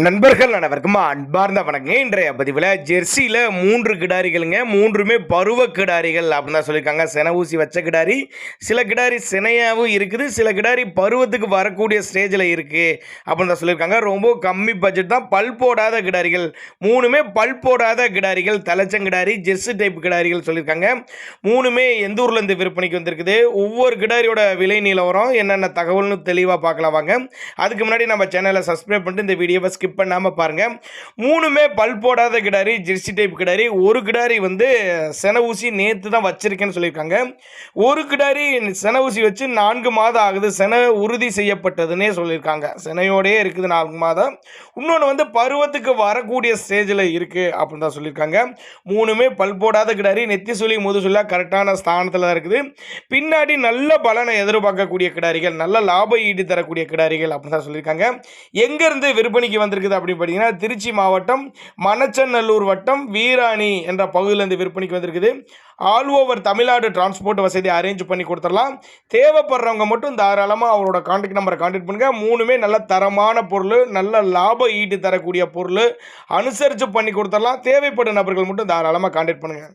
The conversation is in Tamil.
நண்பர்கள் அனைவருக்கும் அன்பார்ந்த வணக்கம். இன்றைய பதிவில் ஜெர்சியில் 3 கிடாரிகளுங்க. 3மே பருவ கிடாரிகள் அப்படின்னு தான் சொல்லியிருக்காங்க. சென ஊசி வச்ச கிடாரி, சில கிடாரி சினையாகவும் இருக்குது, சில கிடாரி பருவத்துக்கு வரக்கூடிய ஸ்டேஜில் இருக்குது அப்படின்னு தான் சொல்லியிருக்காங்க. ரொம்ப கம்மி பட்ஜெட் தான். பல் போடாத கிடாரிகள் 3மே பல் போடாத கிடாரிகள், தலைச்சங்கிடாரி, ஜெர்சி டைப் கிடாரிகள் சொல்லியிருக்காங்க. 3மே எந்த ஊர்லேருந்து விற்பனைக்கு வந்திருக்குது, ஒவ்வொரு கிடாரியோட விலை நிலவரம் என்னென்ன தகவல்னு தெளிவாக பார்க்கலாம் வாங்க. அதுக்கு முன்னாடி நம்ம சேனலை சப்ஸ்கிரைப் பண்ணிட்டு இந்த வீடியோவை ஸ்கிப் பண்ணாமல் பாருங்கள். 3மே பல் போடாத கிடாரி, ஜெர்சி டைப் கிடாரி. ஒரு கிடாரி வந்து சென ஊசி நேற்று தான் வச்சிருக்கேன்னு சொல்லியிருக்காங்க. ஒரு கிடாரி சென ஊசி வச்சு 4 மாதம் ஆகுது, சென உறுதி செய்யப்பட்டதுன்னே சொல்லியிருக்காங்க. செனையோடயே இருக்குது 4 மாதம். இன்னொன்று வந்து பருவத்துக்கு வரக்கூடிய ஸ்டேஜில் இருக்குது அப்படின்னு தான் சொல்லியிருக்காங்க. 3மே பல் போடாத கிடாரி, நெத்தி சொல்லி முதுசுலாம் கரெக்டான ஸ்தானத்தில் தான் இருக்குது. பின்னாடி நல்ல பலனை எதிர்பார்க்கக்கூடிய கிடாரிகள், நல்ல லாப ஈடு தரக்கூடிய கிடாரிகள் அப்படின்னு தான் சொல்லியிருக்காங்க. எங்கேருந்து விற்பனைக்கு வந்திருக்குது அப்படின்னு பார்த்தீங்கன்னா, திருச்சி மாவட்டம் மணச்சநல்லூர் வட்டம் வீராணி என்ற பகுதியிலேருந்து விற்பனைக்கு வந்திருக்குது. ஆல் ஓவர் தமிழ்நாடு டிரான்ஸ்போர்ட் வசதி அரேஞ்ச் பண்ணி கொடுத்துடலாம். தேவைப்படுறவங்க மட்டும் தாராளமாக அவரோட கான்டாக்ட் நம்பரை கான்டாக்ட் பண்ணுங்கள். 3மே நல்ல தரமான பொருள், நல்ல லாப ஈடு தரக்கூடிய பொருள், அனுசரித்து பண்ணி கொடுத்துடலாம். தேவைப்படும் நபர்கள் மட்டும் தாராளமாக கான்டாக்ட் பண்ணுங்கள்.